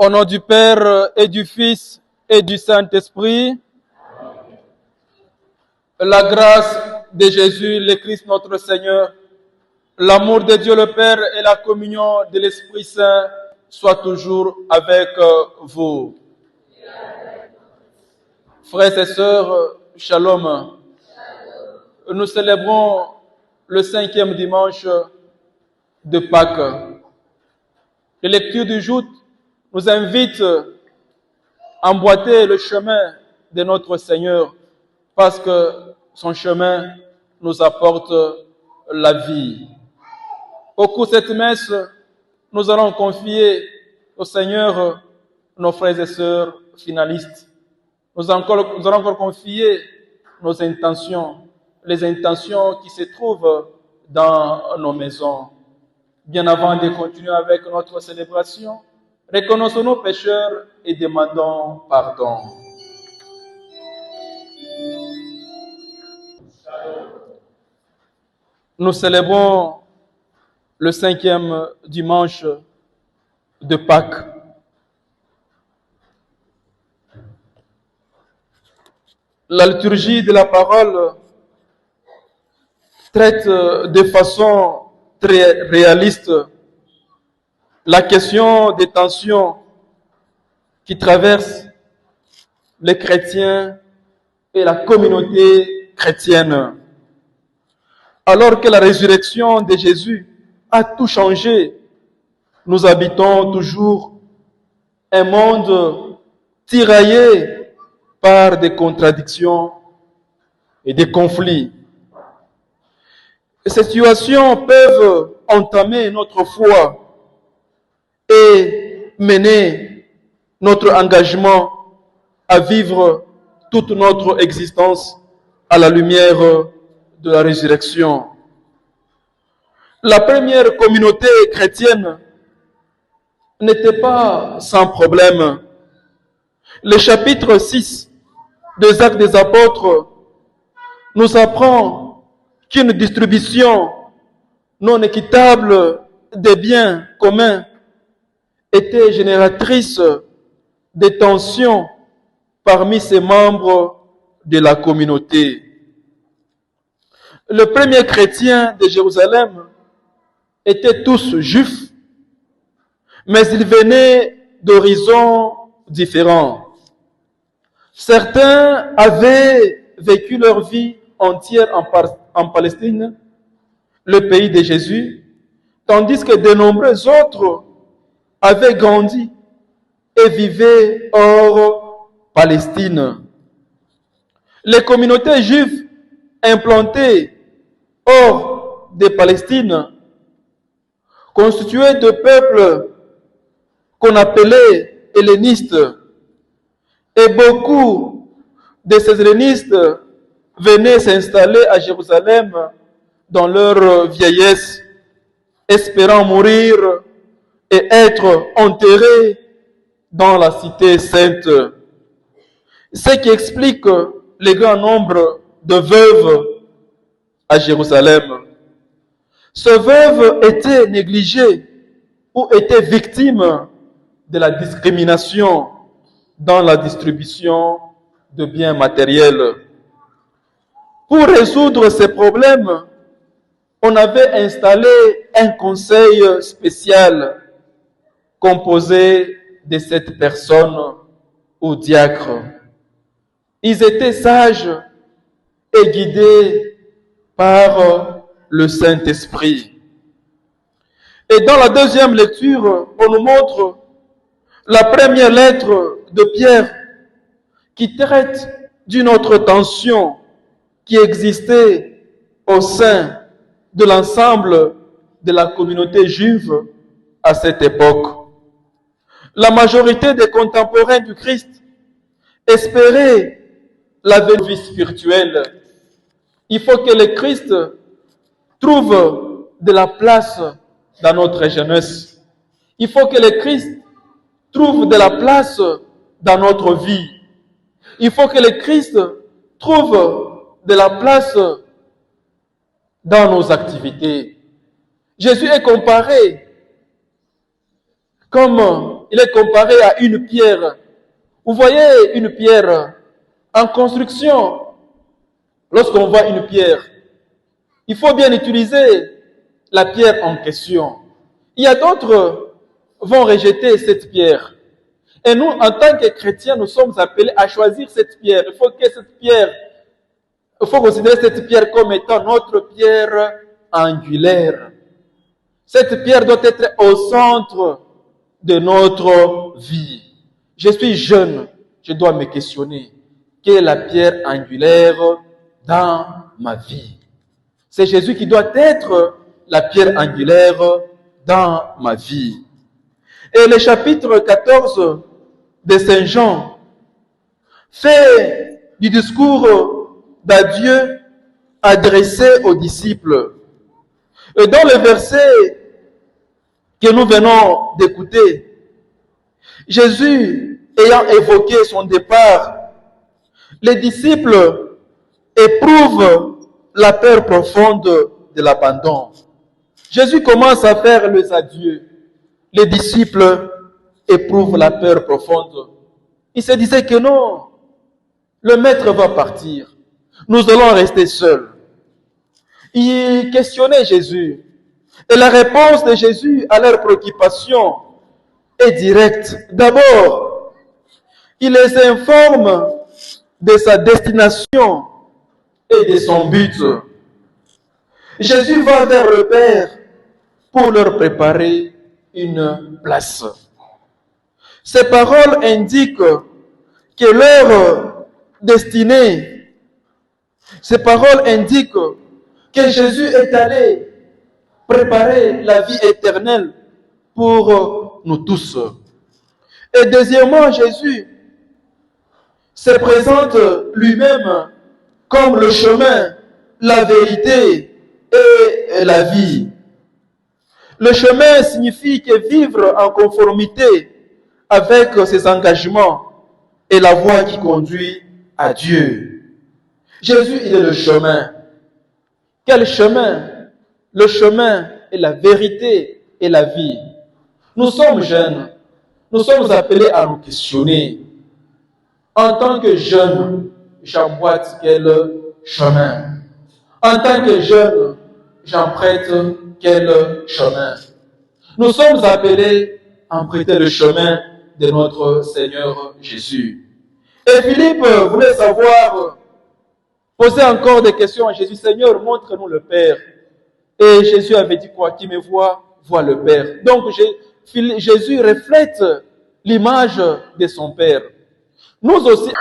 Au nom du Père et du Fils et du Saint-Esprit, la grâce de Jésus, le Christ notre Seigneur, l'amour de Dieu le Père et la communion de l'Esprit Saint soient toujours avec vous. Frères et sœurs, shalom. Nous célébrons le 5e dimanche de Pâques. Les lectures du jour nous invitent à emboîter le chemin de notre Seigneur parce que son chemin nous apporte la vie. Au cours de cette messe, nous allons confier au Seigneur nos frères et sœurs finalistes. Nous allons encore confier nos intentions, les intentions qui se trouvent dans nos maisons. Bien avant de continuer avec notre célébration, reconnaissons nos pécheurs et demandons pardon. Nous célébrons le 5e dimanche de Pâques. La liturgie de la parole traite de façon très réaliste la question des tensions qui traversent les chrétiens et la communauté chrétienne. Alors que la résurrection de Jésus a tout changé, nous habitons toujours un monde tiraillé par des contradictions et des conflits. Ces situations peuvent entamer notre foi et mener notre engagement à vivre toute notre existence à la lumière de la résurrection. La première communauté chrétienne n'était pas sans problème. Le chapitre 6 des Actes des Apôtres nous apprend qu'une distribution non équitable des biens communs était génératrice de tensions parmi ces membres de la communauté. Les premiers chrétiens de Jérusalem étaient tous juifs, mais ils venaient d'horizons différents. Certains avaient vécu leur vie entière en Palestine, le pays de Jésus, tandis que de nombreux autres avaient grandi et vivaient hors Palestine. Les communautés juives implantées hors de Palestine constituaient de peuples qu'on appelait hellénistes. Et beaucoup de ces hellénistes venaient s'installer à Jérusalem dans leur vieillesse, espérant mourir et être enterrés dans la cité sainte. Ce qui explique le grand nombre de veuves à Jérusalem. Ces veuves étaient négligées ou étaient victimes de la discrimination dans la distribution de biens matériels. Pour résoudre ces problèmes, on avait installé un conseil spécial composé de 7 personnes ou diacres. Ils étaient sages et guidés par le Saint-Esprit. Et dans la deuxième lecture, on nous montre la première lettre de Pierre qui traite d'une autre tension qui existait au sein de l'ensemble de la communauté juive à cette époque. La majorité des contemporains du Christ espéraient la vie spirituelle. Il faut que le Christ trouve de la place dans notre jeunesse. Il faut que le Christ trouve de la place dans notre vie. Il faut que le Christ trouve de la place dans nos activités. Jésus est comparé comme il est comparé à une pierre. Vous voyez une pierre en construction. Lorsqu'on voit une pierre, il faut bien utiliser la pierre en question. Il y a d'autres qui vont rejeter cette pierre. Et nous, en tant que chrétiens, nous sommes appelés à choisir cette pierre. Il faut considérer cette pierre comme étant notre pierre angulaire. Cette pierre doit être au centre de notre vie. Je suis jeune, je dois me questionner. Quelle est la pierre angulaire dans ma vie? C'est Jésus qui doit être la pierre angulaire dans ma vie. Et le chapitre 14 de Saint Jean fait du discours d'adieu adressé aux disciples. Et dans le verset que nous venons d'écouter, Jésus ayant évoqué son départ, les disciples éprouvent la peur profonde de l'abandon. Jésus commence à faire les adieux. Les disciples éprouvent la peur profonde. Ils se disaient que non, le maître va partir. Nous allons rester seuls. Ils questionnaient Jésus. Et la réponse de Jésus à leur préoccupation est directe. D'abord, il les informe de sa destination et de son but. Jésus va vers le Père pour leur préparer une place. Ces paroles indiquent que leur destinée, ces paroles indiquent que Jésus est allé préparer la vie éternelle pour nous tous. Et deuxièmement, Jésus se présente lui-même comme le chemin, la vérité et la vie. Le chemin signifie que vivre en conformité avec ses engagements est la voie qui conduit à Dieu. Jésus, il est le chemin. Quel chemin? Le chemin est la vérité et la vie. Nous sommes jeunes. Nous sommes appelés à nous questionner. En tant que jeune, j'emboîte quel chemin? En tant que jeune, j'emprunte quel chemin? Nous sommes appelés à emprunter le chemin de notre Seigneur Jésus. Et Philippe voulait savoir, poser encore des questions à Jésus. Seigneur, montre-nous le Père. Et Jésus avait dit quoi? Qui me voit, voit le Père. Donc Jésus reflète l'image de son Père. Nous aussi.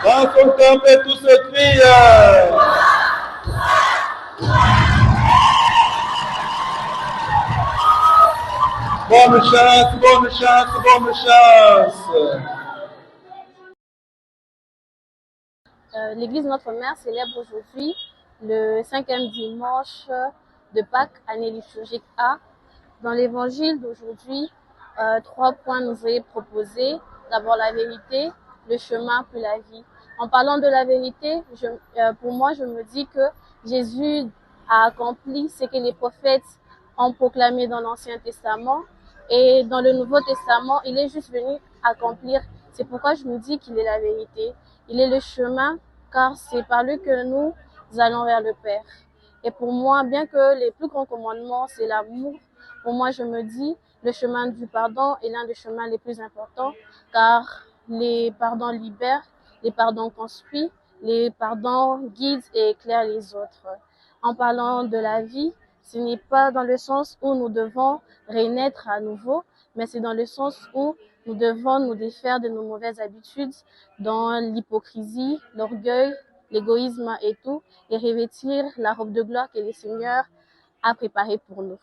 Dans son temple, et tous se crient. Bonne chance, bonne chance, bonne chance. L'église Notre-Mère célèbre aujourd'hui le 5e dimanche de Pâques, année liturgique A. Dans l'évangile d'aujourd'hui, 3 points nous est proposés. D'abord la vérité, le chemin, puis la vie. En parlant de la vérité, pour moi, je me dis que Jésus a accompli ce que les prophètes ont proclamé dans l'Ancien Testament. Et dans le Nouveau Testament, il est juste venu accomplir. C'est pourquoi je me dis qu'il est la vérité. Il est le chemin, car c'est par lui que nous allons vers le Père. Et pour moi, bien que les plus grands commandements, c'est l'amour, pour moi, je me dis, le chemin du pardon est l'un des chemins les plus importants, car les pardons libèrent, les pardons construisent, les pardons guident et éclairent les autres. En parlant de la vie, ce n'est pas dans le sens où nous devons renaître à nouveau, mais c'est dans le sens où nous devons nous défaire de nos mauvaises habitudes, dans l'hypocrisie, l'orgueil, l'égoïsme et tout, et revêtir la robe de gloire que le Seigneur a préparé pour nous.